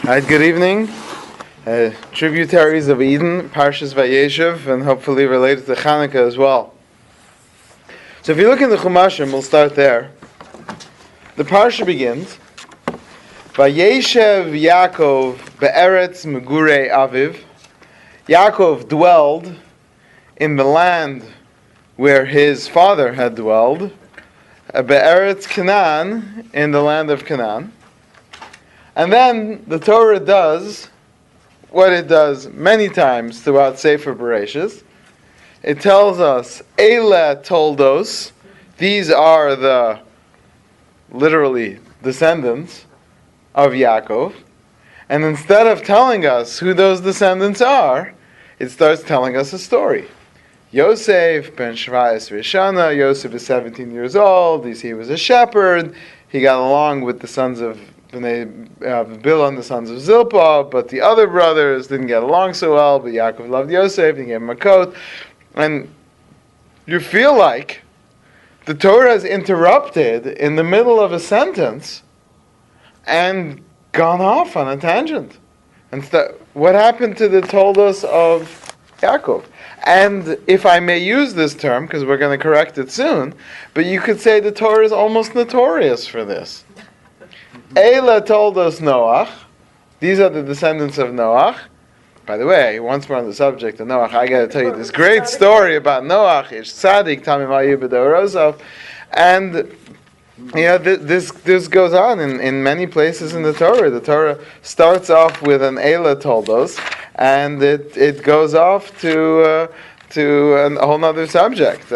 Alright, good evening. Tributaries of Eden, Parshas Vayeishev, and hopefully related to Chanukah as well. So if you look in the Chumashim, we'll start there. The Parsha begins, Vayeishev Yaakov be'eretz megurei aviv. Yaakov dwelled in the land where his father had dwelled, be'eretz Canaan, in the land of Canaan. And then the Torah does what it does many times throughout Sefer Bereshis. It tells us, Eile Toldos, these are the, literally, descendants of Yaakov. And instead of telling us who those descendants are, it starts telling us a story. Yosef, ben Shvayis Rishana, Yosef is 17 years old, he was a shepherd, he got along with the sons of Bilah and the sons of Zilpah, but the other brothers didn't get along so well, but Yaakov loved Yosef, he gave him a coat. And you feel like the Torah is interrupted in the middle of a sentence and gone off on a tangent. And what happened to the Toldos of Yaakov? And if I may use this term, because we're going to correct it soon, but you could say the Torah is almost notorious for this. Eila told us Noach. These are the descendants of Noach. By the way, once we're on the subject of Noach, I got to tell you this great story about Noach. Ish Tzadik Tamim Ayu B'Dorosov, and this goes on in many places in the Torah. The Torah starts off with an Eila told us, and it goes off to a whole other subject.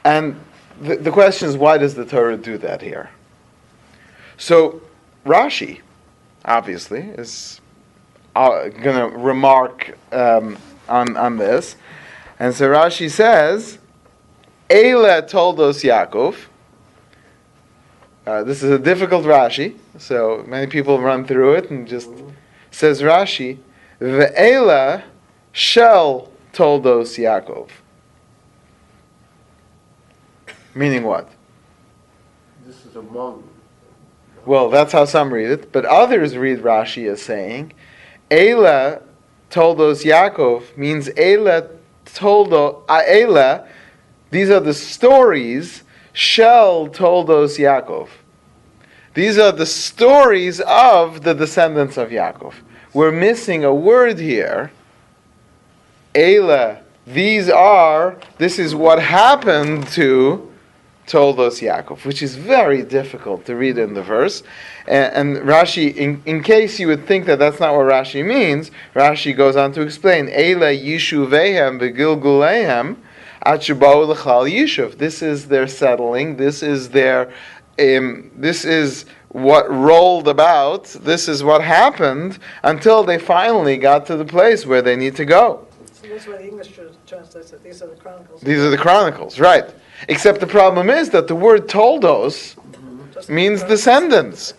And the question is, why does the Torah do that here? So Rashi, obviously, is going to remark on this. And so Rashi says, Eile Toldos Yaakov. This is a difficult Rashi, so many people run through it and just says Rashi, Ve'eile shel Toldos Yaakov. Meaning what? This is among. Well, that's how some read it, but others read Rashi as saying, Eila Toldos Yaakov means Eila Eila, these are the stories, Shel Toldos Yaakov. These are the stories of the descendants of Yaakov. We're missing a word here. Eila, this is what happened to Toldos Yaakov, which is very difficult to read in the verse. And Rashi, in case you would think that that's not what Rashi means, Rashi goes on to explain, Eila Yishuvehem Begilgulehem Achubau L'chal Yishuv. This is their settling, this is what rolled about, this is what happened, until they finally got to the place where they need to go. So that's why the English translates it, these are the Chronicles. These are the Chronicles, right. Except the problem is that the word toldos means descendants.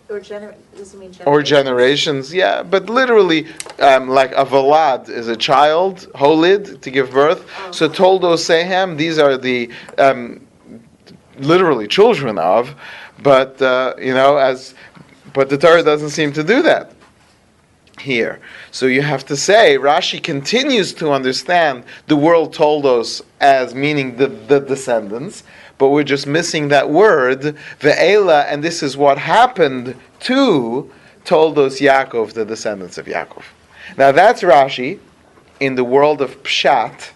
Or generations. Or generations, yeah. But literally, like a valad is a child, holid, to give birth. So toldos sehem, these are the literally children of, but but the Torah doesn't seem to do that here. So you have to say, Rashi continues to understand the word toldos as meaning the descendants, but we're just missing that word, ve'ela, and this is what happened to Toldos Yaakov, the descendants of Yaakov. Now that's Rashi in the world of Pshat,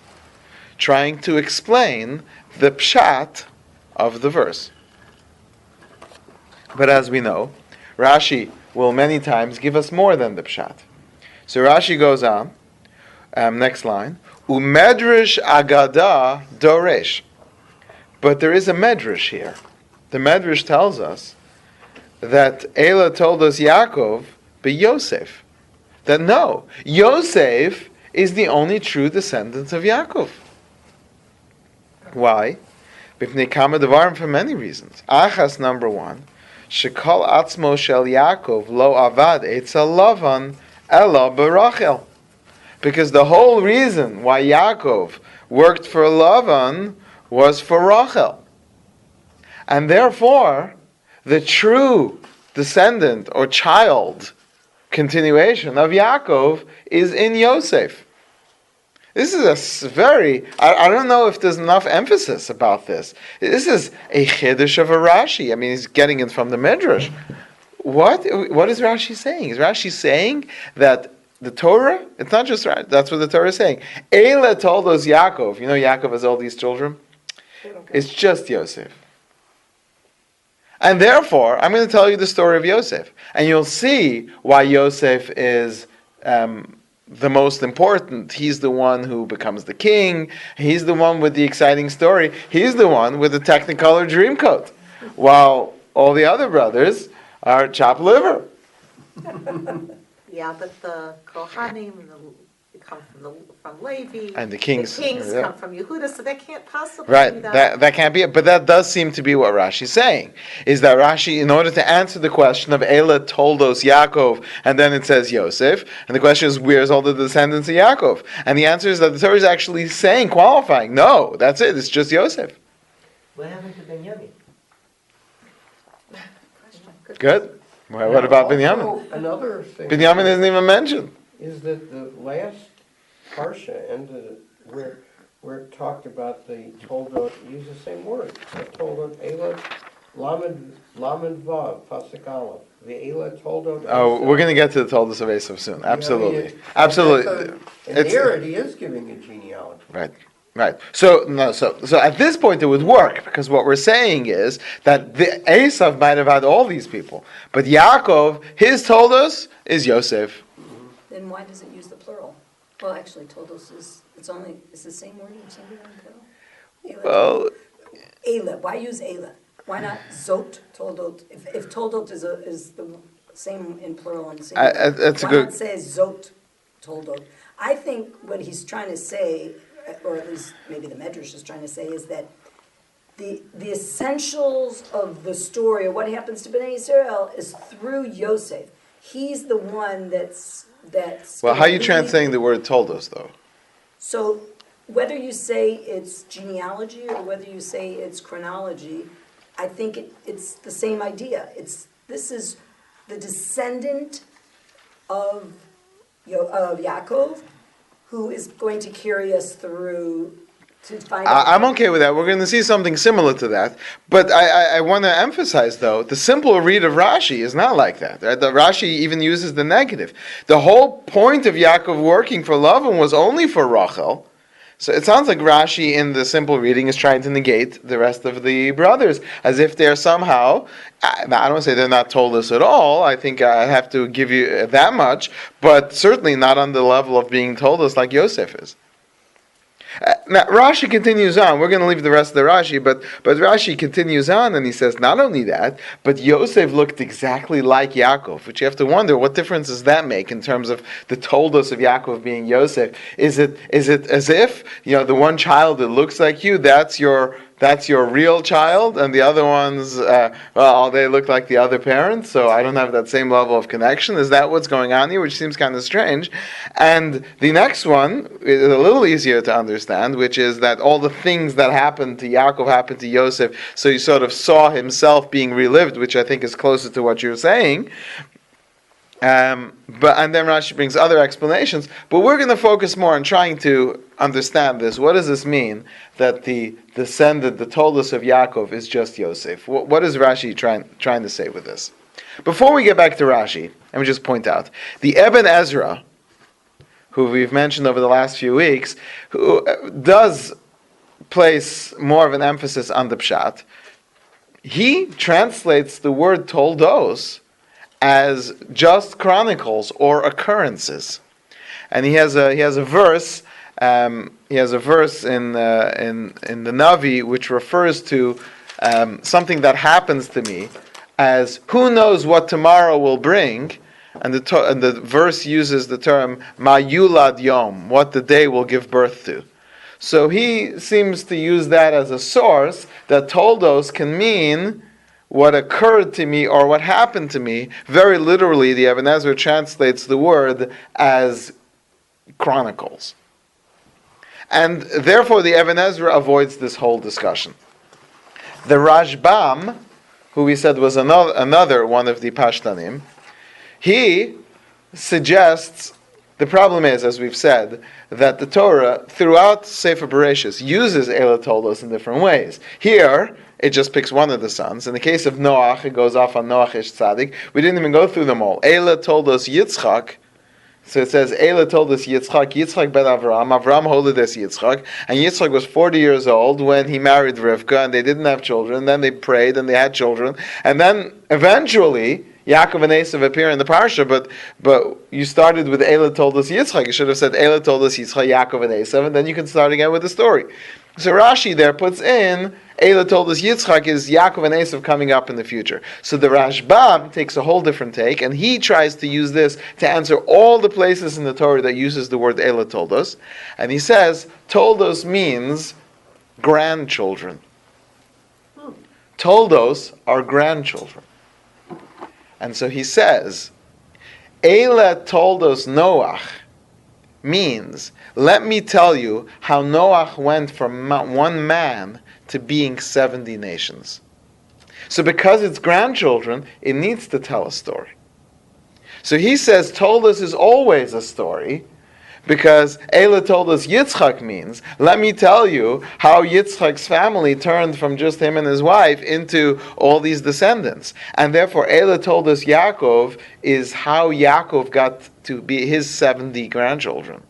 trying to explain the Pshat of the verse. But as we know, Rashi will many times give us more than the Pshat. So Rashi goes on, next line, Umedrash Agada Doresh. But there is a Medrash here. The Medrash tells us that Eila told us Yaakov be Yosef. That no, Yosef is the only true descendant of Yaakov. Why? B'pnei kama devarim, for many reasons. Achas, number one, Shekol atzmo shel Yaakov lo avad etzel Lavan ela berachel. Because the whole reason why Yaakov worked for Lavan was for Rachel. And therefore, the true descendant or child continuation of Yaakov is in Yosef. This is a very, I don't know if there's enough emphasis about this. This is a chiddush of a Rashi. I mean, he's getting it from the Midrash. What is Rashi saying? Is Rashi saying that the Torah, it's not just Rashi, that's what the Torah is saying. Eila told us Yaakov, you know Yaakov has all these children? It's just Yosef. And therefore, I'm going to tell you the story of Yosef. And you'll see why Yosef is the most important. He's the one who becomes the king. He's the one with the exciting story. He's the one with the Technicolor Dreamcoat. While all the other brothers are chopped liver. Yeah, but the Kohanim come from Levi. And the kings come from Yehuda, so that can't possibly be right, that can't be it. But that does seem to be what Rashi's saying. Is that Rashi, in order to answer the question of Eila toldos Yaakov, and then it says Yosef, and the question is, where's all the descendants of Yaakov? And the answer is that the Torah is actually saying, qualifying, no, that's it, it's just Yosef. What happened to Benjamin? Good. Well, what about Binyamin? Also, another thing Binyamin isn't even mentioned. is that the last parsha ended where it talked about the toldot, use the same word, toldot Eila Lamed Vav Pasuk Aleph. The Eila toldot. Oh, we're going to get to the Toldos of Esav soon. Absolutely. And Absolutely. there it is giving a genealogy. Right. Right. So at this point it would work, because what we're saying is that the Esav might have had all these people, but Yaakov, his Toldos is Yosef. Then why does it use the plural? Well, actually, Toldos it's the same word in singular and plural. Well, Eila, why use Eila? Why not Zot, Toldot? If Toldot is the same in plural and singular, that's a why good. not say Zot, Toldot? I think what he's trying to say, or at least maybe the Medrash is trying to say, is that the essentials of the story, or what happens to Bnei Yisrael, is through Yosef. He's the one that's. Well, how are you translating the word Toldos, though? So whether you say it's genealogy or whether you say it's chronology, I think it's the same idea. This is the descendant of Yaakov, who is going to carry us through to find out. I'm okay with that. We're going to see something similar to that. But I want to emphasize, though, the simple read of Rashi is not like that. Right? The Rashi even uses the negative. The whole point of Yaakov working for Lavan was only for Rachel. So it sounds like Rashi in the simple reading is trying to negate the rest of the brothers, as if they're somehow, I don't want to say they're not told us at all, I think I have to give you that much, but certainly not on the level of being told us like Yosef is. Now, Rashi continues on. We're going to leave the rest of the Rashi, but Rashi continues on, and he says, not only that, but Yosef looked exactly like Yaakov, which you have to wonder, what difference does that make in terms of the toldos of Yaakov being Yosef? Is it as if, the one child that looks like you, that's your real child, and the other ones, they look like the other parents, so I don't have that same level of connection? Is that what's going on here, which seems kind of strange? And the next one is a little easier to understand, which is that all the things that happened to Yaakov happened to Yosef, so he sort of saw himself being relived, which I think is closer to what you're saying. And then Rashi brings other explanations, but we're going to focus more on trying to understand this. What does this mean that the descendant, the Toldos of Yaakov, is just Yosef? What is Rashi trying to say with this? Before we get back to Rashi, let me just point out the Eben Ezra, who we've mentioned over the last few weeks, who does place more of an emphasis on the pshat. He translates the word Toldos as just chronicles or occurrences, and he has a verse. He has a verse in the Navi which refers to something that happens to me as who knows what tomorrow will bring, and the verse uses the term Ma Yulad Yom, what the day will give birth to. So he seems to use that as a source that Toldos can mean what occurred to me or what happened to me. Very literally, the Eben Ezra translates the word as chronicles. And therefore, the Eben Ezra avoids this whole discussion. The Rashbam who we said was another one of the Pashtanim, he suggests, the problem is, as we've said, that the Torah, throughout Sefer Bereshis, uses Eila Toldos in different ways. Here, it just picks one of the sons. In the case of Noach, it goes off on Noach ish Tzadik. We didn't even go through them all. Eila Toldos Yitzchak. So it says, Eila Toldos Yitzchak ben Avram holides Yitzchak. And Yitzchak was 40 years old when he married Rivka, and they didn't have children. Then they prayed, and they had children. And then, eventually, Yaakov and Esav appear in the parsha, but you started with Eila Toldos Yitzchak. You should have said Eila Toldos Yitzchak, Yaakov and Esav, and then you can start again with the story. So Rashi there puts in Eila Toldos Yitzchak is Yaakov and Esav coming up in the future. So the Rashbam takes a whole different take, and he tries to use this to answer all the places in the Torah that uses the word Eila Toldos, and he says Toldos means grandchildren. Toldos are grandchildren. And so he says, Eila Toldos Noach means, let me tell you how Noach went from one man to being 70 nations. So because it's grandchildren, it needs to tell a story. So he says Toldos is always a story, because Eila Toldos Yitzchak means, let me tell you how Yitzchak's family turned from just him and his wife into all these descendants. And therefore Eila Toldos Yaakov is how Yaakov got to be his 70 grandchildren,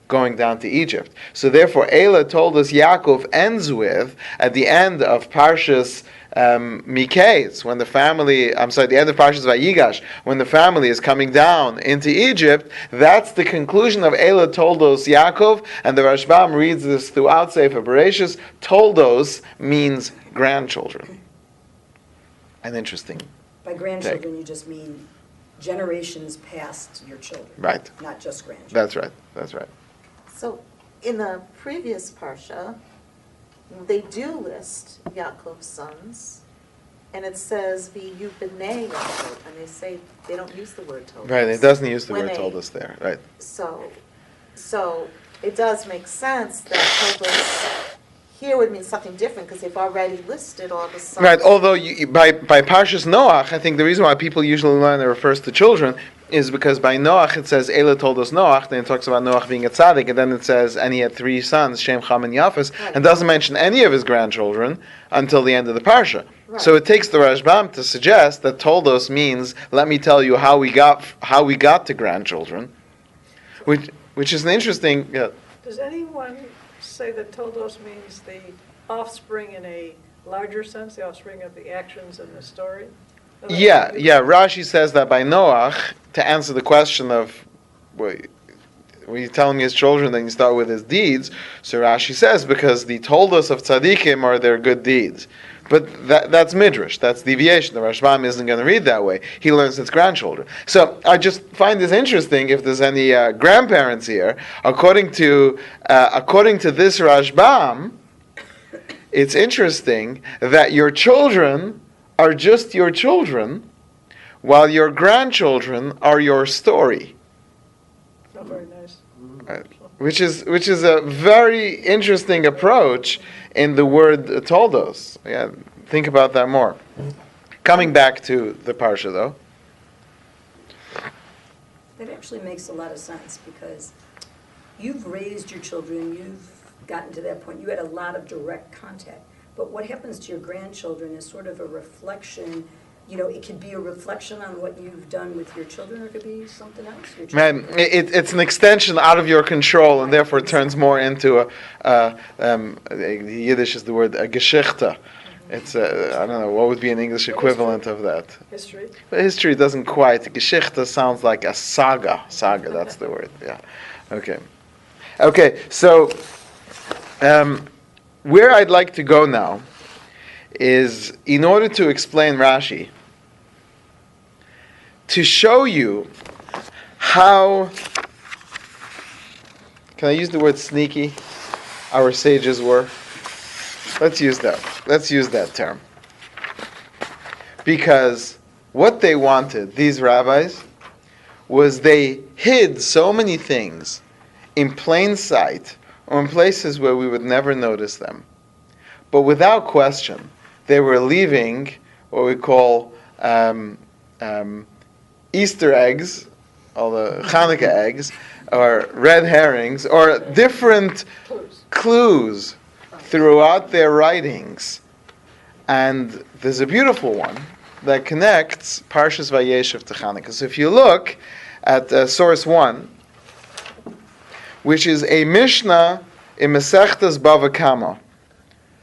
going down to Egypt. So therefore Eila Toldos Yaakov ends with, at the end of Parshas Miketz, when the family, the end of Parshas Vayigash, when the family is coming down into Egypt, that's the conclusion of Eila Toldos Yaakov, and the Rashbam reads this throughout Sefer Bereshis. Toldos means grandchildren. An interesting By grandchildren, you just mean generations past your children. Right. Not just grandchildren. That's right. So in the previous Parsha, they do list Yaakov's sons, and it says, "V'yu b'nei Yaakov," and they say they don't use the word Toldos. Right, it doesn't use the When word they- Toldos there, right. So it does make sense that Toldos here would mean something different, because they've already listed all the sons. Right, although by Parshas Noach, I think the reason why people usually learn it refers to children is because by Noach it says Eila Toldos Noach, then it talks about Noach being a tzaddik, and then it says, and he had 3 sons, Shem, Cham, and Yafes, and doesn't mention any of his grandchildren until the end of the Parsha. Right. So it takes the Rashbam to suggest that Toldos means, let me tell you how we got to grandchildren, which is an interesting... Yeah. Does anyone say that Toldos means the offspring in a larger sense, the offspring of the actions in the story? Yeah. Rashi says that by Noach, to answer the question of, well, when you tell him his children, then you start with his deeds. So Rashi says, because the Toldos of tzaddikim are their good deeds. But that's midrash, that's deviation. The Rashbam isn't going to read that way. He learns it's grandchildren. So I just find this interesting. If there's any grandparents here, according to this Rashbam, it's interesting that your children are just your children, while your grandchildren are your story. Not very nice. Right. Which is a very interesting approach in the word Toldos. Yeah, think about that more. Coming back to the Parsha, though. That actually makes a lot of sense, because you've raised your children, you've gotten to that point, you had a lot of direct contact. But what happens to your grandchildren is sort of a reflection. It could be a reflection on what you've done with your children, or it could be something else. Man, it's an extension out of your control, and therefore it turns more into Yiddish is the word a Geschichte. It's I don't know, what would be an English equivalent of that? History? But history doesn't quite. Geschichte sounds like a saga. Saga, that's the word. Yeah. Okay, so where I'd like to go now is, in order to explain Rashi, to show you how, can I use the word sneaky, our sages were? Let's use that term. Because what they wanted, these rabbis, was they hid so many things in plain sight, or in places where we would never notice them. But without question, they were leaving what we call Easter eggs, all the Chanukah eggs, or red herrings, or different clues throughout their writings. And there's a beautiful one that connects Parshas Vayeishev to Chanukah. So if you look at source 1, which is a Mishnah in Masechtas Bava Kama,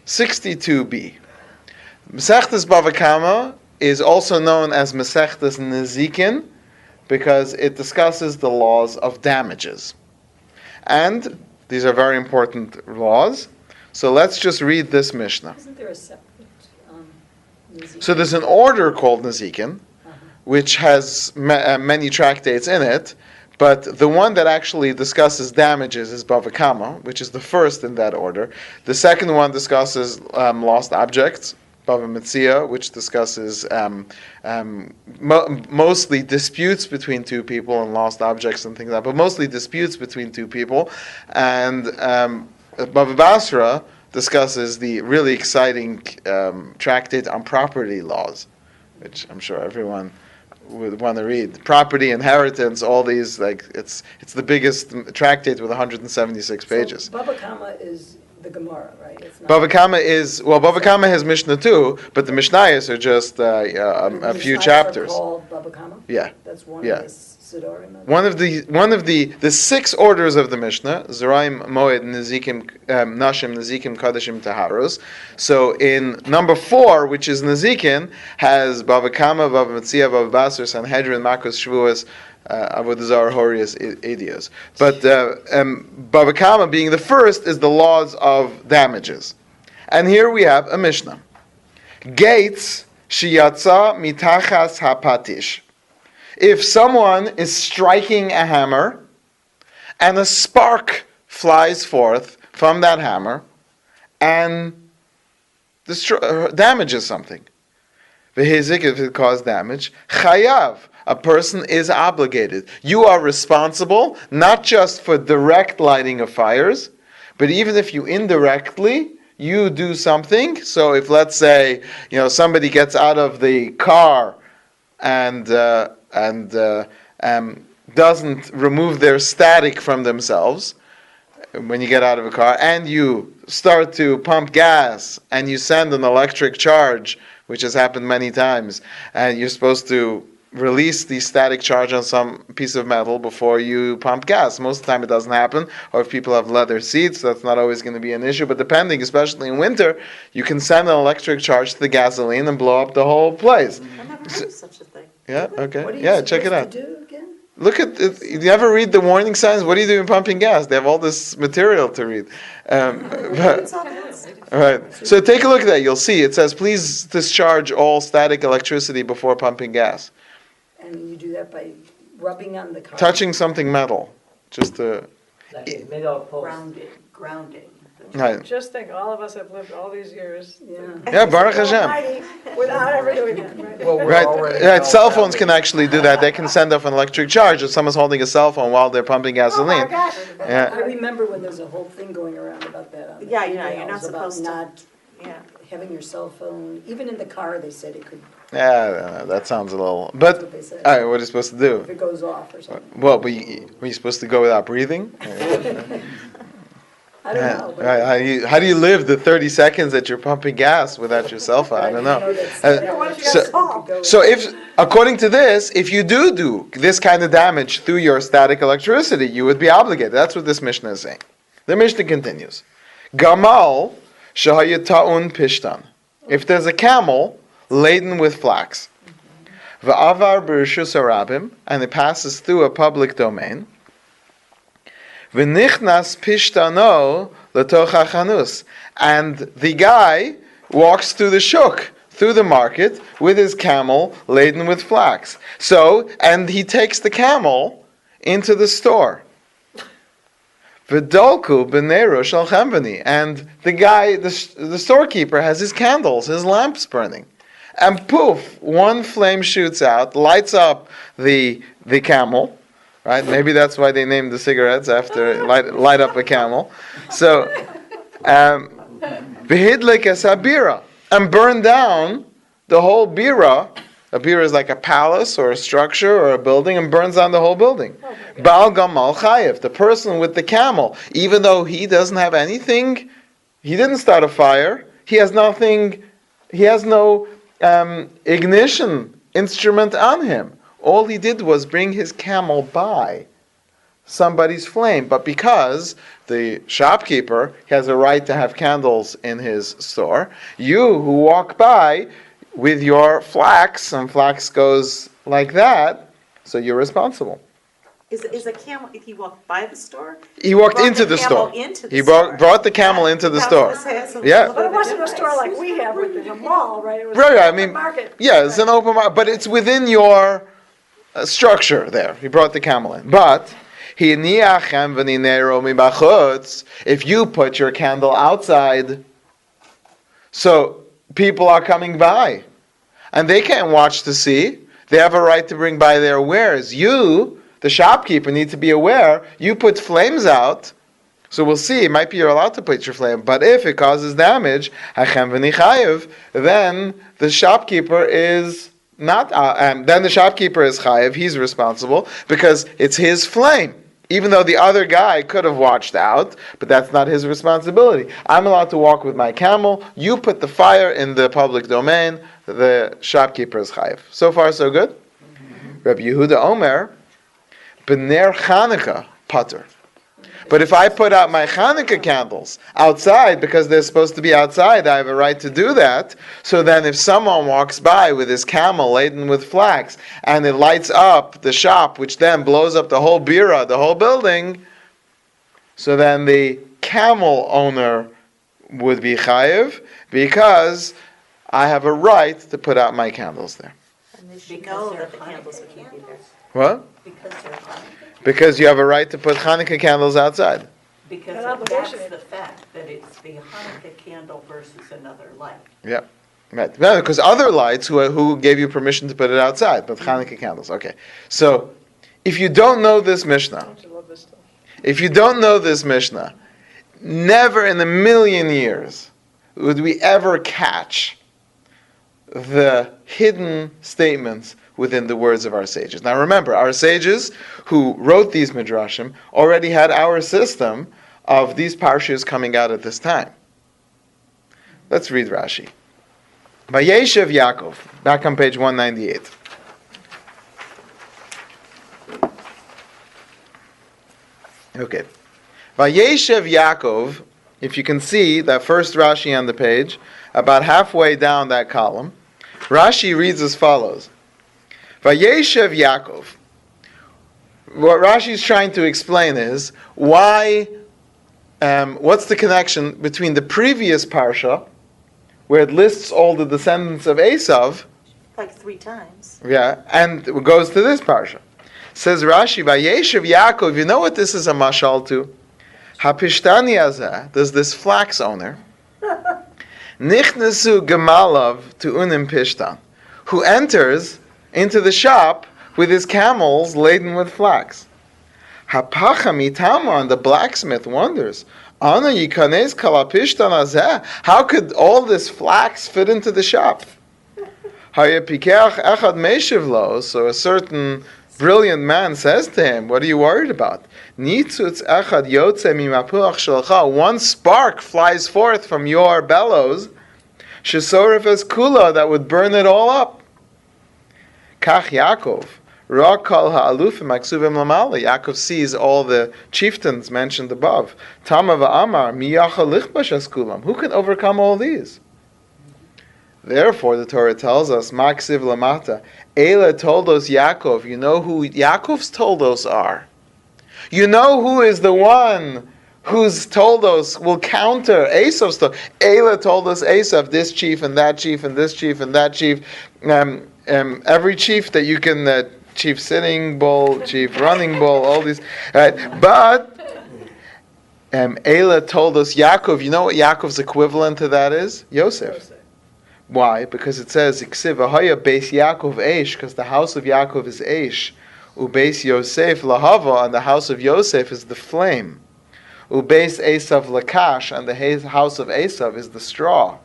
62b. Masechtas Bava Kama is also known as Masechtas Nezikin because it discusses the laws of damages. And these are very important laws. So let's just read this Mishnah. Isn't there a separate Nezikin? So there's an order called Nezikin, which has many tractates in it, but the one that actually discusses damages is Bava Kama, which is the first in that order. The second one discusses lost objects, Bava Metzia, which discusses mostly disputes between two people and lost objects and things like that, but mostly disputes between two people. And Bava Basra discusses the really exciting tractate on property laws, which I'm sure everyone would want to read. Property, inheritance, all these, like it's the biggest tractate with 176 pages. So Bava Kama is the Gemara, right? It's not Bava Kama has Mishnah too, but the Mishnayos are just a few Mishnayos chapters. Are called Bava Kama? Yeah. That's one Yeah. of the Sidorim. One of the 6 orders of the Mishnah, Zeraim, Moed, Nezikim, Nashim, Nezikim, Kadashim, Taharos. So in number 4, which is Nezikin, has Bava Kama, Bava Metzia, Bava Basra, Sanhedrin, Makos, Shavuos, Avodah Zarah, Horius, Edios. But Bava Kama being the first is the laws of damages. And here we have a Mishnah. Gates shiyatza mitachas hapatish. If someone is striking a hammer and a spark flies forth from that hammer and damages something, v'hizik, if it caused damage, chayav, a person is obligated. You are responsible not just for direct lighting of fires, but even if you indirectly you do something. So if, let's say, somebody gets out of the car and doesn't remove their static from themselves when you get out of a car, and you start to pump gas and you send an electric charge, which has happened many times, and you're supposed to release the static charge on some piece of metal before you pump gas. Most of the time it doesn't happen, or if people have leather seats, that's not always going to be an issue, but depending, especially in winter, you can send an electric charge to the gasoline and blow up the whole place. I've never heard of such a thing. Yeah, okay. What are you Yeah, check it out. supposed to do again? Look at it. You never read the warning signs? What do you do in pumping gas? They have all this material to read. It's on the list. All right. So take a look at that. You'll see. It says, please discharge all static electricity before pumping gas. And you do that by rubbing on the car. Touching something metal. Just to... Like a metal post. Grounding. Right. Just think, all of us have lived all these years. Yeah. Yeah, Baruch Hashem. Almighty, without ever doing that, right? Well, we're Right. already Right. now Cell phones down can actually do that. They can send off an electric charge if someone's holding a cell phone while they're pumping gasoline. Yeah. I remember when there was a whole thing going around about that. On the Yeah, you're not emails about supposed to. not Yeah. having your cell phone, even in the car, they said it could, Yeah, that sounds a little... that's But, what they said. all right, what are you supposed to do? If it goes off or something. Well, were you supposed to go without breathing? I don't know. but- Right. How do you live the 30 seconds that you're pumping gas without your cell phone? I don't know. So if, according to this, if you do this kind of damage through your static electricity, you would be obligated. That's what this Mishnah is saying. The Mishnah continues. Gamal shahayata'un pishtan. If there's a camel laden with flax, va'avar b'rishus harabim, and it passes through a public domain, v'nichnas pishtano l'toch hachanus, and the guy walks through the shuk, through the market, with his camel laden with flax. So, and he takes the camel into the store. V'dolku b'neiru shel chemveni, and the guy, the storekeeper, has his candles, his lamps burning. And poof, one flame shoots out, lights up the camel, right? Maybe that's why they named the cigarettes after light up a camel. So, v'hidlik es habira, and burn down the whole bira. A bira is like a palace or a structure or a building, and burns down the whole building. Baal gamal chayev, the person with the camel, even though he doesn't have anything, he didn't start a fire, he has nothing, he has no ignition instrument on him. All he did was bring his camel by somebody's flame. But because the shopkeeper has a right to have candles in his store, you who walk by with your flax, and flax goes like that, so you're responsible. Is a camel, if he walked by the store? He walked Brought into the camel store. into the He store. brought the camel into the store. Yeah. But it wasn't a store like we have within a mall, right? It was Right, an I open mean, market. yeah, it's an open market, but it's within your structure there. He brought the camel in. But, if you put your candle outside, so people are coming by, and they can't watch to see, they have a right to bring by their wares. You, the shopkeeper, need to be aware, you put flames out, so we'll see, it might be you're allowed to put your flame, but if it causes damage, then the shopkeeper is not, then the shopkeeper is chayev, he's responsible, because it's his flame. Even though the other guy could have watched out, but that's not his responsibility. I'm allowed to walk with my camel, you put the fire in the public domain, the shopkeeper is chayev. So far, so good? Rabbi Yehuda Omer, B'ner Chanukah, pater. But if I put out my Chanukah candles outside, because they're supposed to be outside, I have a right to do that. So then if someone walks by with his camel laden with flax, and it lights up the shop, which then blows up the whole bira, the whole building, so then the camel owner would be chayev, because I have a right to put out my candles there. And they should know that the candles can't be there. What? Because they're Hanukkah. Because you have a right to put Hanukkah candles outside. Because An that's obligation. the fact, that it's the Hanukkah candle versus another light. Yeah. Right. No, because other lights, who gave you permission to put it outside, but Hanukkah candles. Okay. So, if you don't know this Mishnah, Don't you love this stuff? if you don't know this Mishnah, never in a million years would we ever catch the hidden statements within the words of our sages. Now remember, our sages who wrote these midrashim already had our system of these parshas coming out at this time. Let's read Rashi. Vayeishev Yaakov, back on page 198. Okay. Vayeishev Yaakov, if you can see that first Rashi on the page, about halfway down that column, Rashi reads as follows. Vayeishev Yaakov. What Rashi is trying to explain is why, what's the connection between the previous parsha, where it lists all the descendants of Esav, Like 3 times. yeah, and it goes to this parsha. Says Rashi, Vayeishev Yaakov, you know what this is a mashal to? Hapishtani azeh, there's this flax owner, Nichnesu gemalav to unim pishtan, who enters into the shop with his camels laden with flax. Hapacham itama, and the blacksmith wonders, Ana yikanes kalapishtan azeh, how could all this flax fit into the shop? Hayapikeach echad meshiv lo, so a certain brilliant man says to him, what are you worried about? Nitzutz echad yotze mimapuach shelcha, one spark flies forth from your bellows, shesoref es kula, that would burn it all up. Kach Yaakov, ra kol ha'alufim aksuvim lamala, Yaakov sees all the chieftains mentioned above. Tama va'amar, mi yachal lichbash es kulam, who can overcome all these? Therefore, the Torah tells us, Maksiv Lamata, Eila toldos Yaakov. You know who Yaakov's toldos are. You know who is the one whose toldos will counter Esav's toldos. Eila toldos Esav, this chief and that chief and this chief and that chief. Every chief that you can, chief sitting bull, chief running bull, all these. Right? But Eila toldos Yaakov. You know what Yaakov's equivalent to that is? Yosef. Why? Because it says, Iksiv ahaya beis Yaakov eish, because the house of Yaakov is eish. Ubeis Yosef lahava, and the house of Yosef is the flame. Ubeis Esav lakash, and the house of Esav is the straw.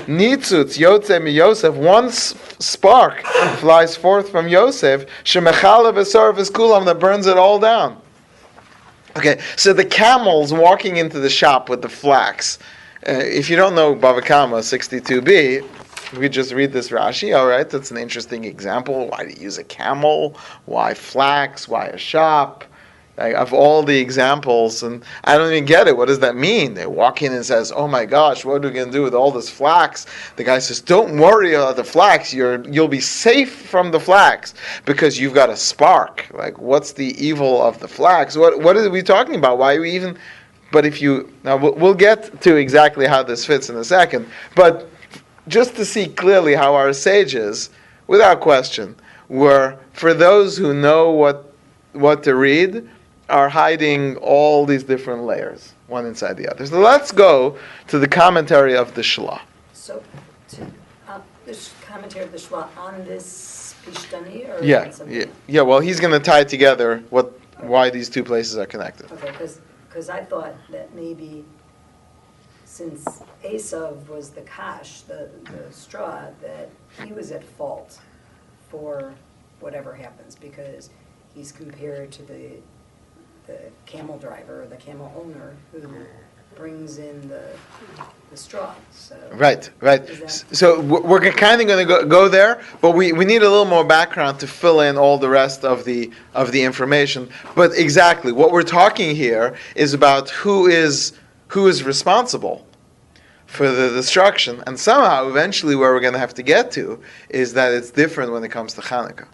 Nitzutz Yotze mi Yosef, one spark flies forth from Yosef, Shemechala v'sar v'skulam, that burns it all down. Okay, so the camels walking into the shop with the flax. If you don't know Bava Kama 62b, we just read this Rashi, all right, that's an interesting example. Why do you use a camel? Why flax? Why a shop? Of all the examples, and I don't even get it. What does that mean? They walk in and says, "Oh my gosh, what are we going to do with all this flax?" The guy says, "Don't worry about the flax. You'll be safe from the flax because you've got a spark." Like, what's the evil of the flax? What are we talking about? Why are we even? But if you now, we'll get to exactly how this fits in a second. But just to see clearly how our sages, without question, were for those who know what to read, are hiding all these different layers, one inside the other. So let's go to the commentary of the Shlah. So, this commentary of the Shlah on this Pishtani, or Yeah, on something? yeah. Well, he's going to tie together why these two places are connected. Okay, because I thought that maybe since Esav was the kash, the straw, that he was at fault for whatever happens, because he's compared to the camel driver, or the camel owner, who brings in the straw. So Right. Is that- So we're kind of going to go there, but we need a little more background to fill in all the rest of the information. But exactly, what we're talking here is about who is responsible for the destruction, and somehow, eventually, where we're going to have to get to is that it's different when it comes to Chanukah.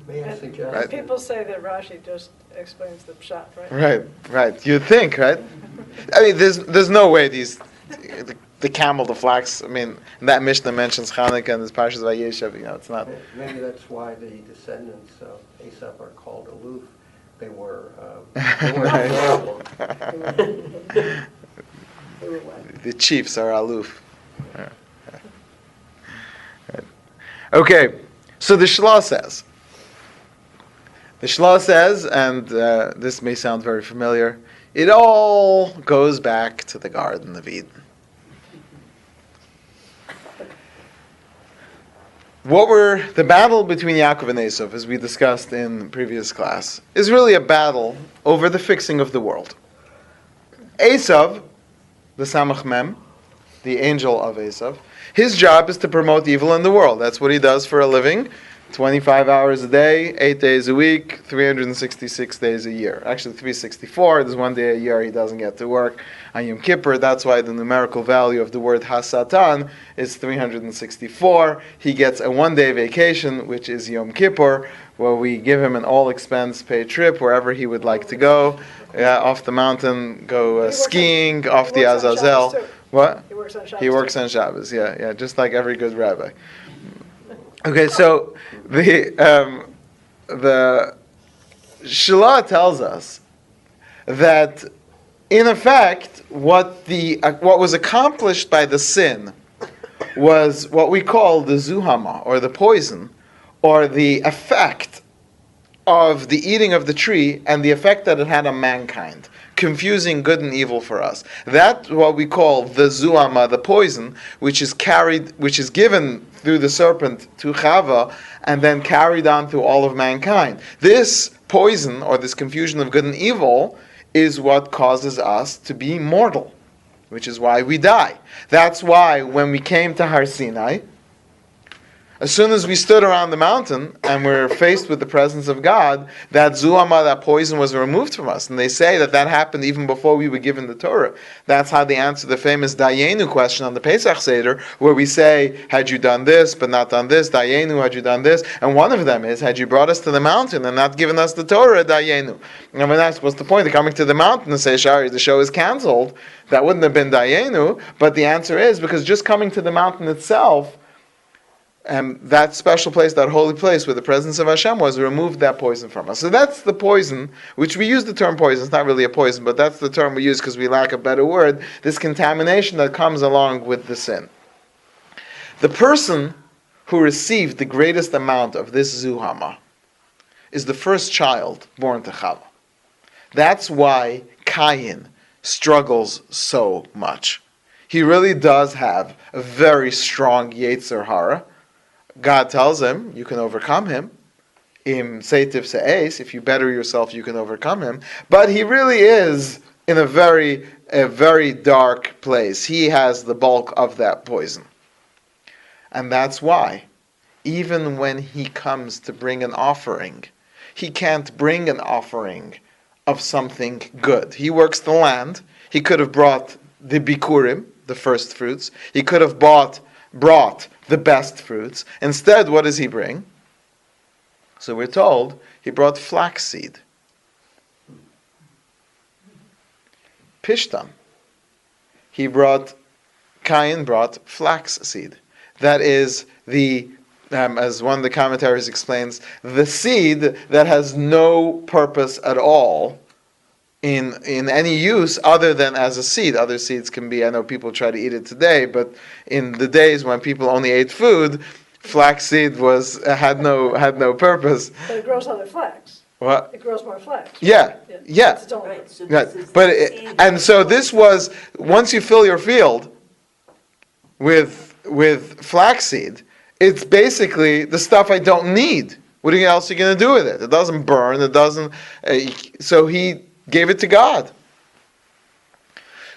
May I suggest? Right. People say that Rashi just explains the pshat, right? Right. You'd think, right? I mean, there's no way the camel, the flax. I mean, that Mishnah mentions Chanukah and this Parshas Vayeishev. It's not. Maybe that's why the descendants of Esau are called aloof. They were Right. horrible. They were what? The chiefs are aloof. Okay, so the Shlah says. The Shlah says, and this may sound very familiar, it all goes back to the Garden of Eden. The battle between Yaakov and Esav, as we discussed in previous class, is really a battle over the fixing of the world. Esav, the Samach Mem, the angel of Esav, his job is to promote evil in the world. That's what he does for a living. 25 hours a day, 8 days a week, 366 days a year. Actually, 364. There's one day a year he doesn't get to work on Yom Kippur. That's why the numerical value of the word Hasatan is 364. He gets a one-day vacation, which is Yom Kippur, where we give him an all-expense paid trip wherever he would like to go. Off the mountain, go skiing, off the Azazel. What? He works on Shabbos. He works on Shabbos, yeah, just like every good rabbi. Okay, so the Shlah tells us that, in effect, what was accomplished by the sin was what we call the zuhama, or the poison, or the effect of the eating of the tree and the effect that it had on mankind, confusing good and evil for us. That's what we call the zuhama, the poison, which is given through the serpent to Chava and then carried on through all of mankind. This poison, or this confusion of good and evil, is what causes us to be mortal, which is why we die. That's why when we came to Har Sinai, as soon as we stood around the mountain and were faced with the presence of God, that zuhama, that poison, was removed from us. And they say that happened even before we were given the Torah. That's how they answer the famous Dayenu question on the Pesach Seder, where we say, had you done this but not done this, Dayenu, had you done this? And one of them is, had you brought us to the mountain and not given us the Torah, Dayenu. And when that's what's the point of coming to the mountain and say, Shari, the show is canceled, that wouldn't have been Dayenu. But the answer is, because just coming to the mountain itself, that special place, that holy place where the presence of Hashem was, removed that poison from us. So that's the poison, which we use the term poison. It's not really a poison, but that's the term we use because we lack a better word. This contamination that comes along with the sin. The person who received the greatest amount of this zuhama is the first child born to Chava. That's why Cain struggles so much. He really does have a very strong Yetzer Hara. God tells him, you can overcome him. Im Seitiv Se'es, if you better yourself, you can overcome him. But he really is in a very dark place. He has the bulk of that poison. And that's why, even when he comes to bring an offering, he can't bring an offering of something good. He works the land. He could have brought the bikurim, the first fruits. He could have brought the best fruits. Instead, what does he bring? So we're told he brought flaxseed. Pishtan. Cain brought flaxseed. That is the, as one of the commentaries explains, the seed that has no purpose at all in any use other than as a seed. Other seeds can be, I know people try to eat it today, but in the days when people only ate food, flaxseed had no purpose. But it grows other flax. What? It grows more flax. Yeah. It's its own Right, purpose. so Yeah, this is but the seed and so this was, once you fill your field with flaxseed, it's basically the stuff I don't need. What else are you going to do with it? It doesn't burn. It doesn't. So he gave it to God.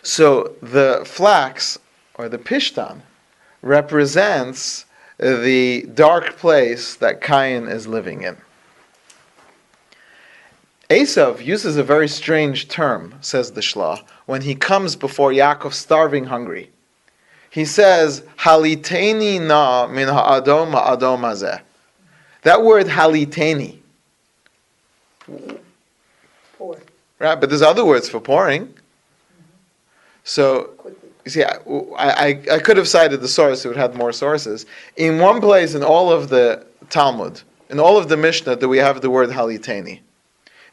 So the flax or the pishtan represents the dark place that Cain is living in. Esav uses a very strange term, says the Shlah, when he comes before Yaakov starving hungry. He says, Haliteni na min ha'adom ha'adom hazeh. That word haliteni. Pour Right, but there's other words for pouring. So, quickly. you see, I could have cited the source, it would have more sources. In one place in all of the Talmud, in all of the Mishnah, that we have the word haliteni.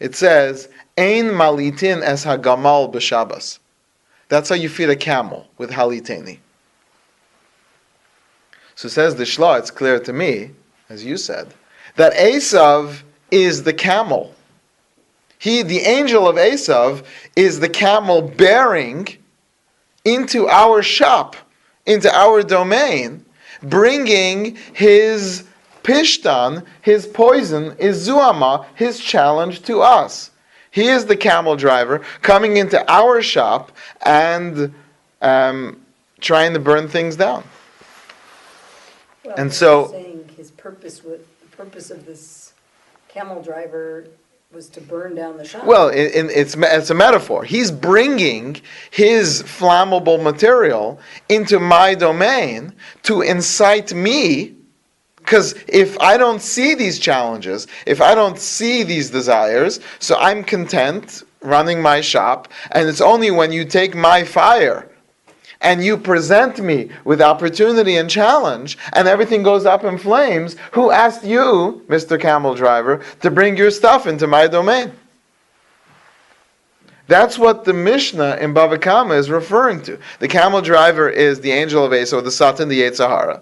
It says, Ein malitin es hagamal b'Shabbos. That's how you feed a camel, with haliteni. So says the Shlah, it's clear to me, as you said, that Esav is the camel. The angel of Esav, is the camel bearing into our shop, into our domain, bringing his pishtan, his poison, his zuama, his challenge to us. He is the camel driver coming into our shop and trying to burn things down. Well, And you're so- saying the purpose of this camel driver was to burn down the shop. Well, it's a metaphor. He's bringing his flammable material into my domain to incite me, because if I don't see these challenges, if I don't see these desires, so I'm content running my shop, and it's only when you take my fire and you present me with opportunity and challenge, and everything goes up in flames, who asked you, Mr. Camel Driver, to bring your stuff into my domain? That's what the Mishnah in Bava Kama is referring to. The camel driver is the angel of Esau, the Satan, the Yetzer Hara.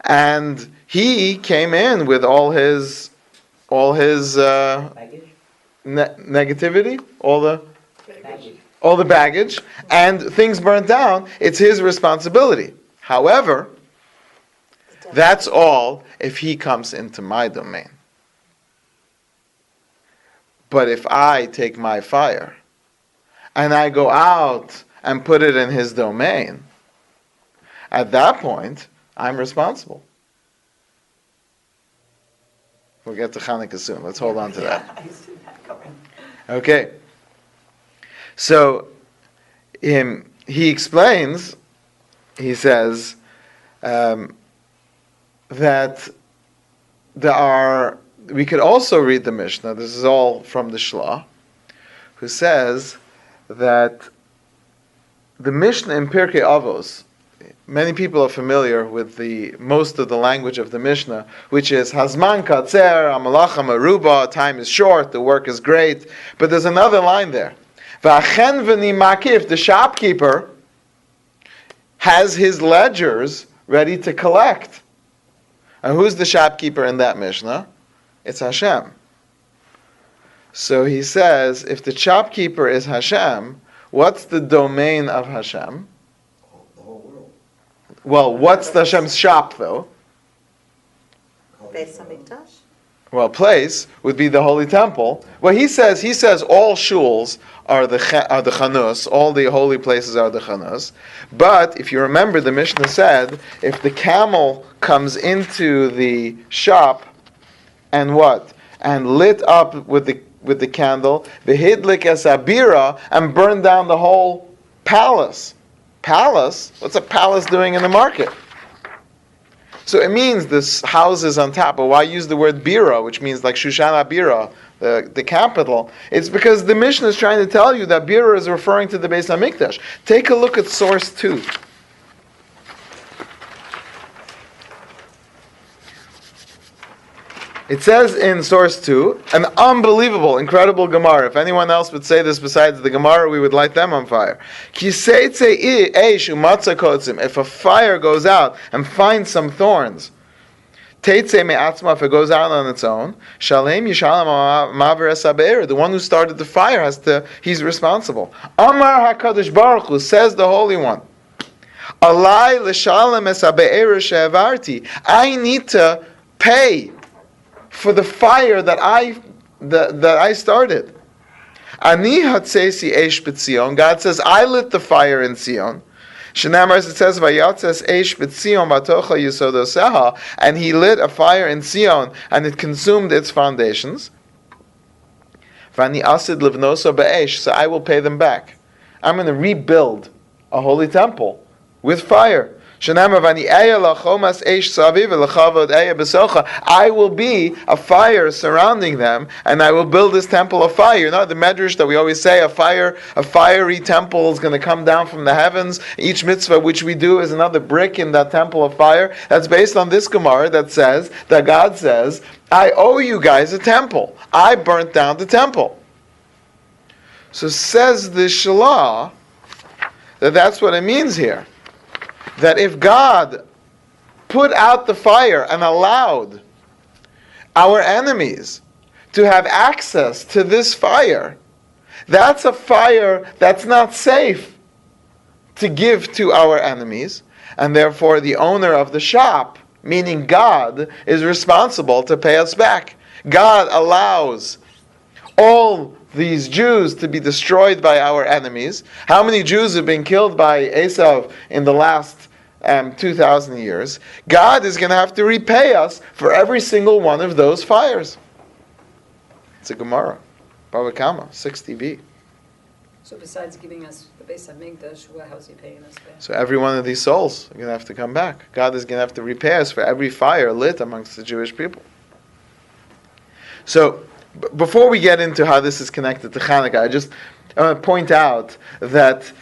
And he came in with all his negativity, all the baggage, and things burnt down. It's his responsibility. However, that's all if he comes into my domain. But if I take my fire and I go out and put it in his domain, at that point, I'm responsible. We'll get to Chanukah soon. Let's hold on to that. Yeah, I see that coming. Okay. So, he explains, he says, that we could also read the Mishnah, this is all from the Shlah, who says that the Mishnah in Pirkei Avos, many people are familiar with most of the language of the Mishnah, which is Hazman Katzer, Amalacha Meruba, time is short, the work is great, but there's another line there. V'achen v'ni makif, the shopkeeper has his ledgers ready to collect. And who's the shopkeeper in that Mishnah? It's Hashem. So he says, if the shopkeeper is Hashem, What's the domain of Hashem? The whole world. Well, what's the Hashem's shop, though? Beis Hamikdash. Well, place would be the Holy Temple. Well, he says all shuls are the chanus, all the holy places are the chanus. But if you remember, the Mishnah said, if the camel comes into the shop and what? And lit up with the candle, the hidlik es abira, and burned down the whole palace. Palace? What's a palace doing in the market? So it means this house is on top. But why use the word bira, which means like Shoshana Bira, the capital? It's because the Mishnah is trying to tell you that bira is referring to the Beis Hamikdash. Take a look at source 2. It says in source 2, an unbelievable, incredible Gemara. If anyone else would say this besides the Gemara, we would light them on fire. If a fire goes out and finds some thorns, if it goes out on its own, the one who started the fire he's responsible. Amar HaKadosh Baruch Hu, says the Holy One, I need to pay for the fire that I started. Ani hatzesi eish b'tzion. God says, I lit the fire in Zion. Shenamar, it says, Vayatzes eish b'tzion batocha yisodoseha, and he lit a fire in Zion, and it consumed its foundations. Vani asid livnoso ba'esh, so I will pay them back. I'm going to rebuild a holy temple with fire. I will be a fire surrounding them, and I will build this temple of fire. You know the medrash that we always say, a fiery temple is going to come down from the heavens. Each mitzvah which we do is another brick in that temple of fire. That's based on this Gemara that says, that God says, I owe you guys a temple. I burnt down the temple. So says the Shalah, that's what it means here. That if God put out the fire and allowed our enemies to have access to this fire, that's a fire that's not safe to give to our enemies, and therefore the owner of the shop, meaning God, is responsible to pay us back. God allows all these Jews to be destroyed by our enemies. How many Jews have been killed by Esav in the last 2,000 years? God is going to have to repay us for every single one of those fires. It's a Gemara, Bava Kama, 60b. So besides giving us the Beis Hamikdash, how's he paying us back? So every one of these souls are going to have to come back. God is going to have to repay us for every fire lit amongst the Jewish people. So before we get into how this is connected to Chanukah, I want to point out that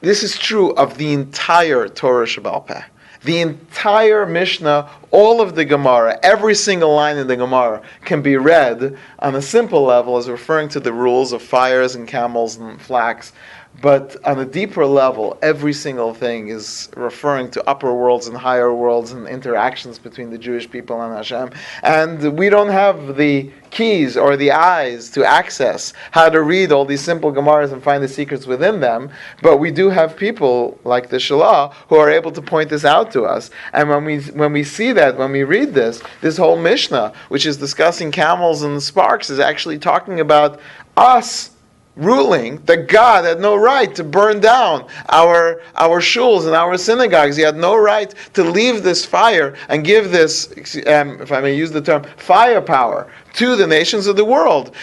this is true of the entire Torah Sheba'al Peh. The entire Mishnah, all of the Gemara, every single line in the Gemara can be read on a simple level as referring to the rules of fires and camels and flax. But on a deeper level, every single thing is referring to upper worlds and higher worlds and interactions between the Jewish people and Hashem. And we don't have the keys or the eyes to access how to read all these simple Gemaras and find the secrets within them. But we do have people like the Shalah who are able to point this out to us. And when we see that, when we read this whole Mishnah, which is discussing camels and sparks, is actually talking about us ruling that God had no right to burn down our shuls and our synagogues. He had no right to leave this fire and give this, if I may use the term, firepower to the nations of the world.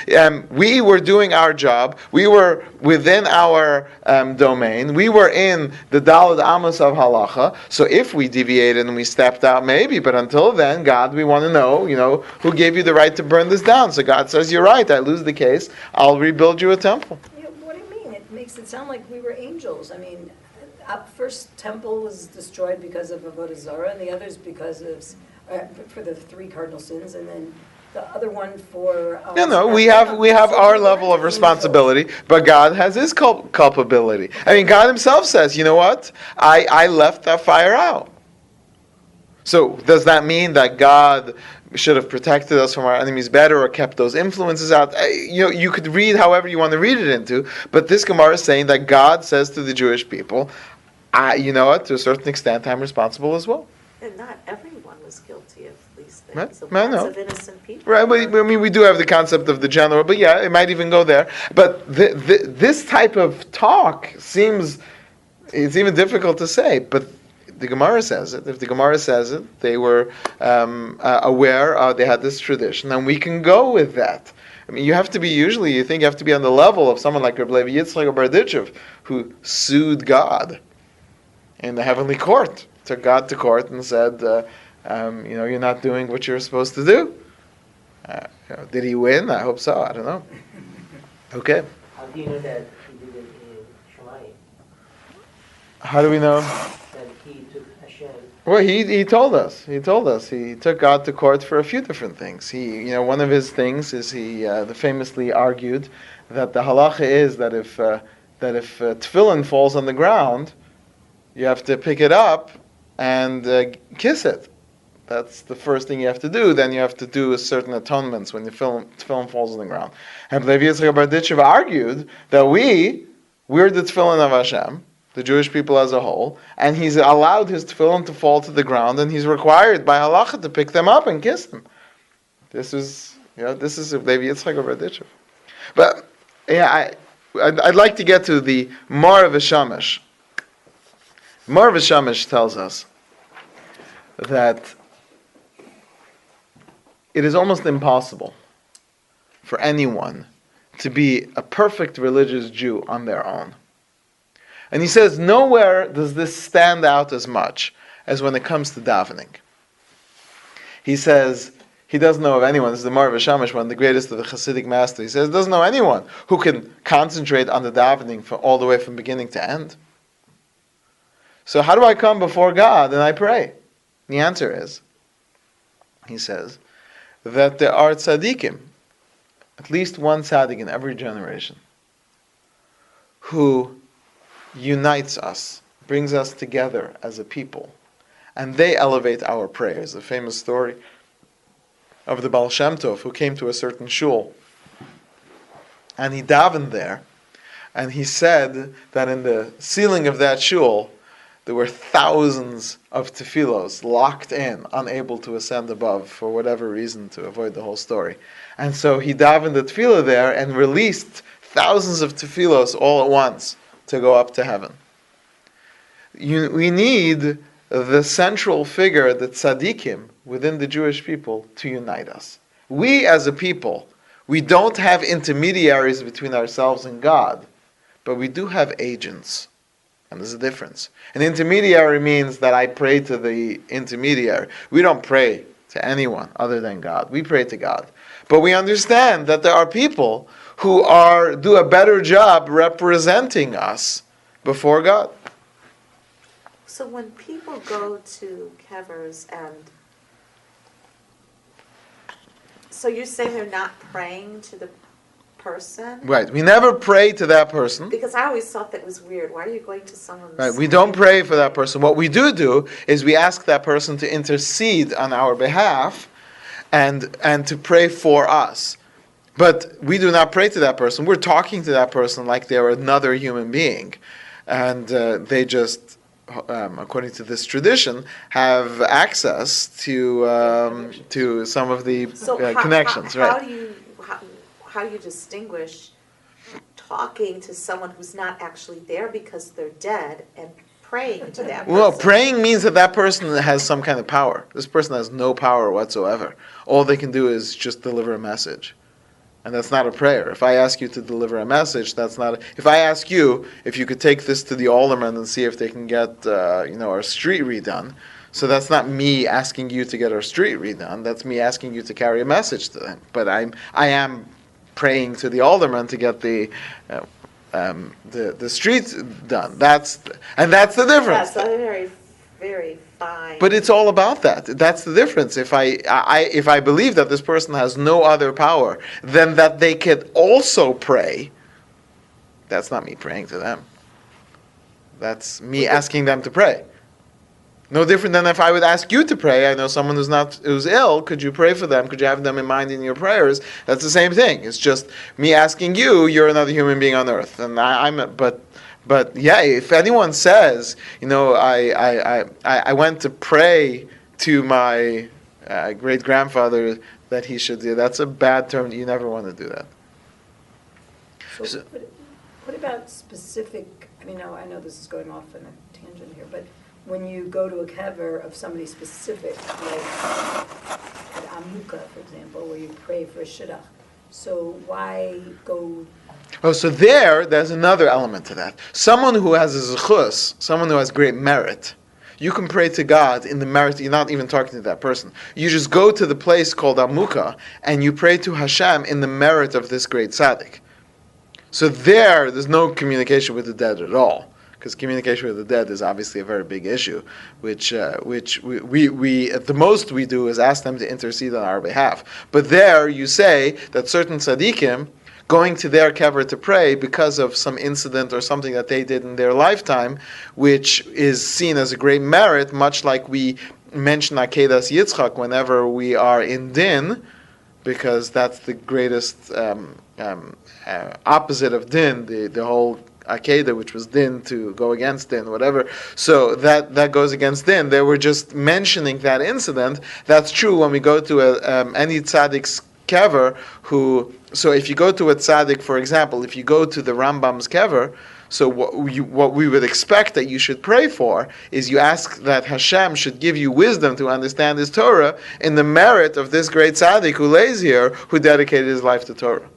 We were doing our job. We were within our domain. We were in the Daled Amos of Halacha. So if we deviated and we stepped out, maybe. But until then, God, we want to know, who gave you the right to burn this down? So God says, you're right. I lose the case. I'll rebuild you a temple. Yeah, what do you mean? It makes it sound like we were angels. I mean, first temple was destroyed because of Avodah Zarah, and the others because of for the 3 cardinal sins, and then the other one for... we have our level of responsibility, but God has his culpability. I mean, God himself says, you know what? I left that fire out. So does that mean that God should have protected us from our enemies better or kept those influences out. You could read however you want to read it into, but this Gemara is saying that God says to the Jewish people, you know what, to a certain extent, I'm responsible as well. And not everyone was guilty of these things. Right. So I lots know. of innocent people. Right, but, I mean, we do have the concept of the general, but yeah, it might even go there. But this type of talk seems, it's even difficult to say, but the Gemara says it. If the Gemara says it, they were aware, they had this tradition, and we can go with that. I mean, you have to be, usually you think you have to be on the level of someone like Rabbi Yitzchak or Berditchev, who sued God in the heavenly court, took God to court and said, you're not doing what you're supposed to do. Did he win? I hope so. I don't know. Okay. How do you know that he did it in Shemayim? How do we know? That he took Hashem. Well, he told us. He told us. He took God to court for a few different things. One of his things is he famously argued that the halacha is that if tefillin falls on the ground, you have to pick it up and kiss it. That's the first thing you have to do. Then you have to do certain atonements when the tefillin falls on the ground. And Rabbi Yitzchak Berditchev argued that we're the tefillin of Hashem, the Jewish people as a whole, and he's allowed his tefillin to fall to the ground, and he's required by halacha to pick them up and kiss them. This is Rabbi Yitzchak Berditchev. But I'd like to get to the Mar V'Shamash. Mar V'Shamash tells us that it is almost impossible for anyone to be a perfect religious Jew on their own. And he says nowhere does this stand out as much as when it comes to davening. He says he doesn't know of anyone, this is the Mar V'Shamash, one of the greatest of the Hasidic masters, he says doesn't know anyone who can concentrate on the davening all the way from beginning to end. So how do I come before God and I pray? The answer is, he says, that there are tzaddikim, at least one tzaddik in every generation, who unites us, brings us together as a people, and they elevate our prayers. A famous story of the Baal Shem Tov, who came to a certain shul, and he davened there, and he said that in the ceiling of that shul, there were thousands of tefillos locked in, unable to ascend above for whatever reason, to avoid the whole story. And so he davened the tefillah there and released thousands of tefillos all at once to go up to heaven. We need the central figure, the tzaddikim, within the Jewish people to unite us. We as a people, we don't have intermediaries between ourselves and God, but we do have agents. And there's a difference. An intermediary means that I pray to the intermediary. We don't pray to anyone other than God. We pray to God. But we understand that there are people who do a better job representing us before God. So when people go to kevers so you're saying they're not praying to the person? Right. We never pray to that person. Because I always thought that was weird. Why are you going to someone? Right. We don't pray for that person. What we do is we ask that person to intercede on our behalf and to pray for us. But we do not pray to that person. We're talking to that person like they're another human being. And they just, according to this tradition, have access to some of the connections. How do you distinguish talking to someone who's not actually there because they're dead and praying to that person? Well, praying means that person has some kind of power. This person has no power whatsoever. All they can do is just deliver a message. And that's not a prayer. If I ask you to deliver a message, that's not. If I ask you if you could take this to the alderman and see if they can get our street redone, so that's not me asking you to get our street redone. That's me asking you to carry a message to them. But I am praying to the alderman to get the streets done. That's the difference. That's a very, very fine. But it's all about that. That's the difference. If I believe that this person has no other power than that they could also pray, that's not me praying to them. That's me asking them to pray. No different than if I would ask you to pray. I know someone who's ill. Could you pray for them? Could you have them in mind in your prayers? That's the same thing. It's just me asking you. You're another human being on earth, and but yeah. If anyone says, I went to pray to my great grandfather that he should do. That's a bad term. You never want to do that. So, what about specific? I mean, I know this is going off on a tangent here, but when you go to a kever of somebody specific, like at Chanukah, for example, where you pray for a shidduch, so why go? Oh, so there's another element to that. Someone who has a zechus, someone who has great merit, you can pray to God in the merit. You're not even talking to that person. You just go to the place called Chanukah and you pray to Hashem in the merit of this great tzaddik. So there's no communication with the dead at all. Because communication with the dead is obviously a very big issue, which we at the most we do is ask them to intercede on our behalf. But there you say that certain tzaddikim going to their kever to pray because of some incident or something that they did in their lifetime, which is seen as a great merit, much like we mention Akedas Yitzchak whenever we are in din, because that's the greatest opposite of din, the whole Akedah, which was din to go against din, whatever. So that goes against din. They were just mentioning that incident. That's true when we go to any tzaddik's kever. So if you go to a tzaddik, for example, if you go to the Rambam's kever, so what we would expect that you should pray for is you ask that Hashem should give you wisdom to understand His Torah in the merit of this great tzaddik who lays here, who dedicated his life to Torah.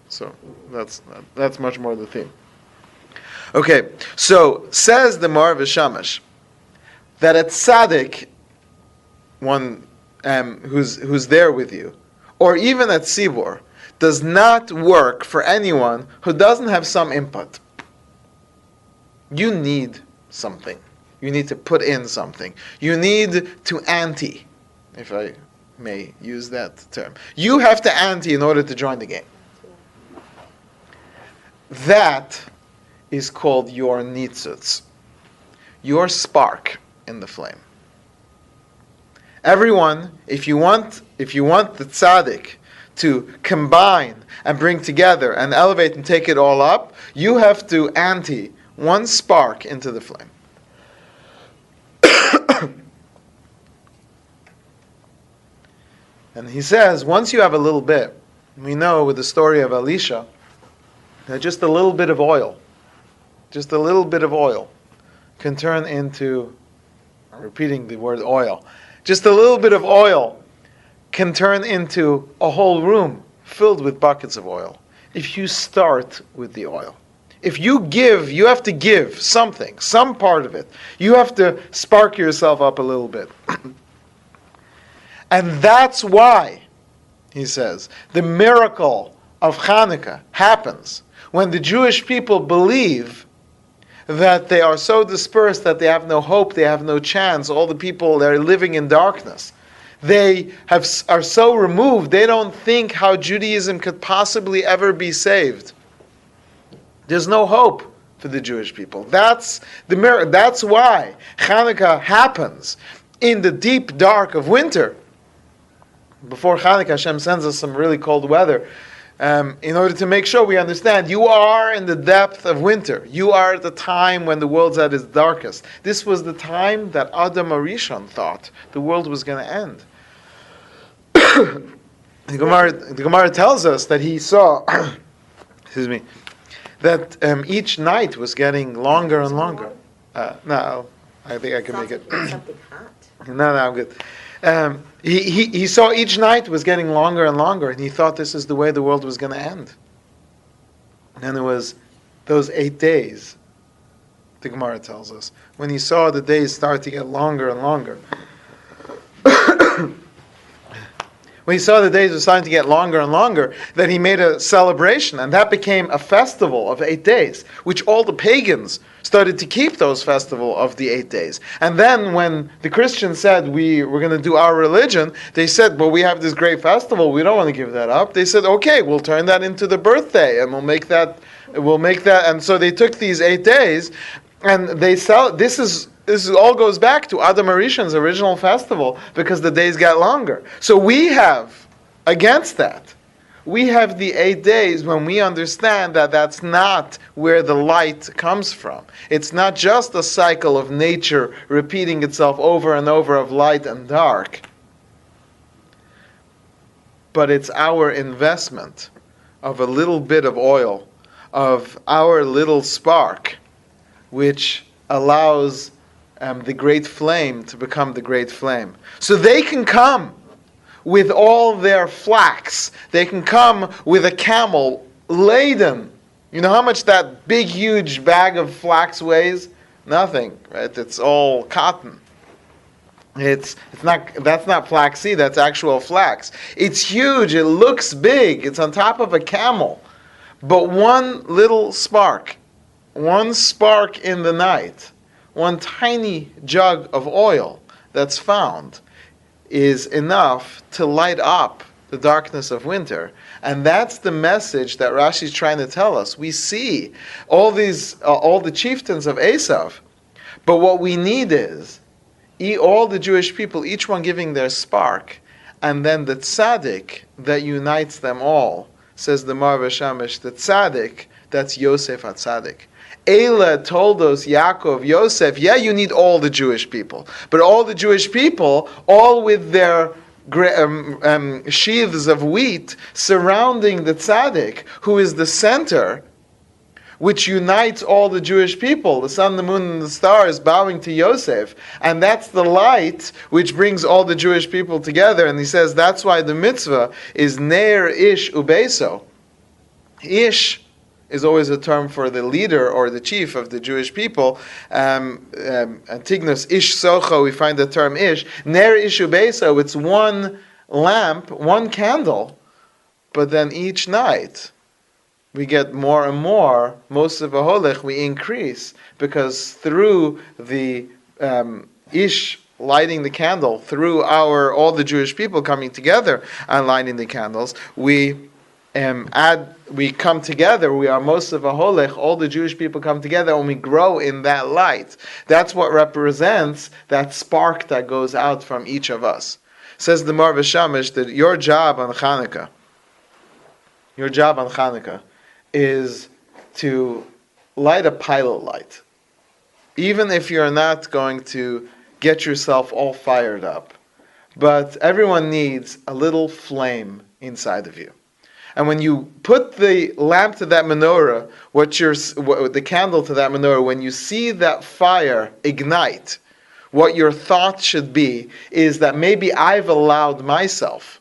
So that's much more the theme. Okay, so says the Mar V'Shamash that a tzaddik, one who's there with you, or even at Tzibor, does not work for anyone who doesn't have some input. You need something. You need to put in something. You need to ante, if I may use that term. You have to ante in order to join the game. That is called your nitzutz, your spark in the flame. Everyone, if you want the tzaddik to combine and bring together and elevate and take it all up, you have to ante one spark into the flame. And he says, once you have a little bit, we know with the story of Elisha, that just a little bit of oil can turn into, I'm repeating the word oil, just a little bit of oil can turn into a whole room filled with buckets of oil. If you start with the oil. If you give, you have to give something, some part of it. You have to spark yourself up a little bit. And that's why, he says, the miracle of Chanukah happens when the Jewish people believe that they are so dispersed that they have no hope, they have no chance. All the people, they're living in darkness. They are so removed, they don't think how Judaism could possibly ever be saved. There's no hope for the Jewish people. That's the miracle. That's why Chanukah happens in the deep dark of winter. Before Chanukah, Hashem sends us some really cold weather in order to make sure we understand you are in the depth of winter. You are at the time when the world's at its darkest. This was the time that Adam Arishon thought the world was going to end. The Gemara tells us that he saw, that each night was getting longer and longer. No, I think I can make it. Something hot. No, I'm good. He saw each night was getting longer and longer, and he thought this is the way the world was going to end. And it was those 8 days, the Gemara tells us, when he saw the days start to get longer and longer. When he saw the days were starting to get longer and longer, that he made a celebration, and that became a festival of 8 days, which all the pagans started to keep those festival of the 8 days. And then when the Christians said, we're going to do our religion, they said, well, we have this great festival, we don't want to give that up. They said, okay, we'll turn that into the birthday, and we'll make that, and so they took these 8 days, and they this is this all goes back to Adam Arishan's original festival because the days got longer. So we have, against that, we have the 8 days when we understand that that's not where the light comes from. It's not just a cycle of nature repeating itself over and over of light and dark, but it's our investment of a little bit of oil, of our little spark, which allows the great flame to become the great flame. So they can come with all their flax. They can come with a camel laden. You know how much that big, huge bag of flax weighs? Nothing, right? It's all cotton. It's not. That's not flaxseed. That's actual flax. It's huge. It looks big. It's on top of a camel. But one little spark, one spark in the night, one tiny jug of oil that's found is enough to light up the darkness of winter. And that's the message that Rashi's trying to tell us. We see all the chieftains of Esav, but what we need is all the Jewish people, each one giving their spark, and then the tzaddik that unites them all, says the Marva Shamish, the tzaddik, that's Yosef HaTzaddik. Eila told us, Yaakov, Yosef, yeah, you need all the Jewish people. But all the Jewish people, all with their sheaths of wheat surrounding the tzaddik, who is the center, which unites all the Jewish people, the sun, the moon, and the stars bowing to Yosef. And that's the light which brings all the Jewish people together. And he says that's why the mitzvah is Ner Ish Ubeso. Ish is always a term for the leader or the chief of the Jewish people. Antigonus Ish Socho, we find the term Ish. Ner Ish Ubeso, it's one lamp, one candle, but then each night we get more and more, most of a holech, we increase, because through the Ish lighting the candle, through all the Jewish people coming together and lighting the candles, we come together, we are most of a holech, all the Jewish people come together and we grow in that light. That's what represents that spark that goes out from each of us. Says the Marva Shamish that your job on Chanukah is to light a pilot light. Even if you're not going to get yourself all fired up. But everyone needs a little flame inside of you. And when you put the lamp to that menorah, the candle to that menorah, when you see that fire ignite, what your thought should be is that maybe I've allowed myself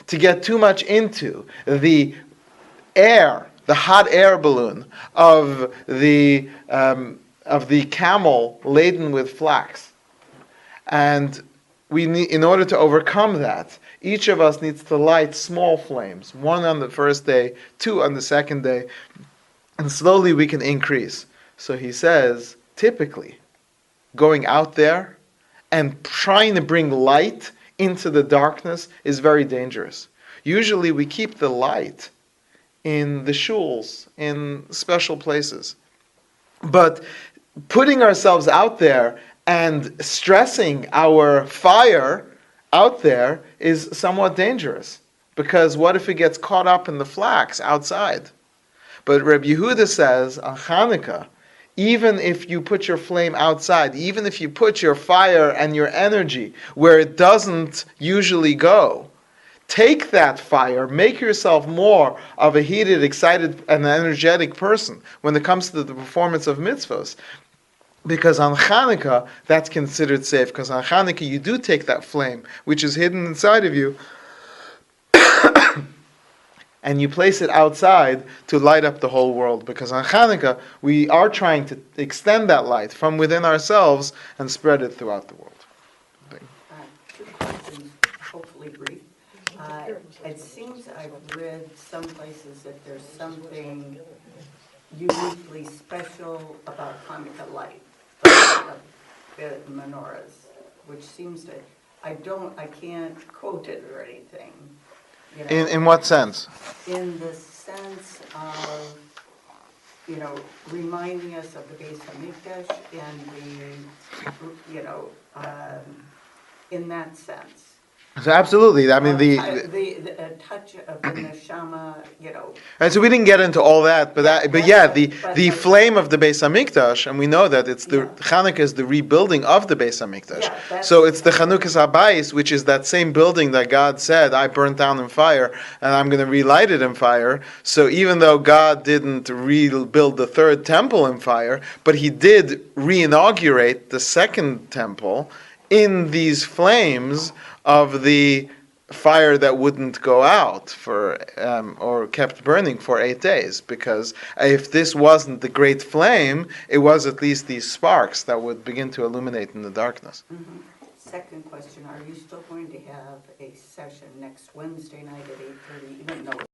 to get too much into the air, the hot air balloon of the camel laden with flax. And we need, in order to overcome that, each of us needs to light small flames, 1 on the first day, 2 on the second day, and slowly we can increase. So he says, typically, going out there and trying to bring light into the darkness is very dangerous. Usually we keep the light in the shuls, in special places. But putting ourselves out there and stressing our fire out there is somewhat dangerous. Because what if it gets caught up in the flax outside? But Rabbi Yehuda says on Chanukah, even if you put your flame outside, even if you put your fire and your energy where it doesn't usually go, take that fire, make yourself more of a heated, excited, and energetic person when it comes to the performance of mitzvahs. Because on Chanukah, that's considered safe. Because on Chanukah, you do take that flame, which is hidden inside of you, and you place it outside to light up the whole world. Because on Chanukah, we are trying to extend that light from within ourselves and spread it throughout the world. 2 questions, hopefully brief. It seems I've read some places that there's something uniquely special about Hanukkah light, the menorahs, which seems to, I can't quote it or anything. You know, In what sense? in the sense of, reminding us of the Beis Hamikdash and in that sense. So absolutely. I mean, The touch of the neshama, and so we didn't get into all that, but the the flame of the Beis Hamikdash, and we know that it's the Chanukah is the rebuilding of the Beis Hamikdash. Yeah, So it's the Chanukah's Habayis, which is that same building that God said, "I burnt down in fire, and I'm going to relight it in fire." So even though God didn't rebuild the third temple in fire, but He did reinaugurate the second temple in these flames of the fire that wouldn't go out or kept burning for 8 days. Because if this wasn't the great flame, it was at least these sparks that would begin to illuminate in the darkness. Mm-hmm. Second question, are you still going to have a session next Wednesday night at 8:30, even though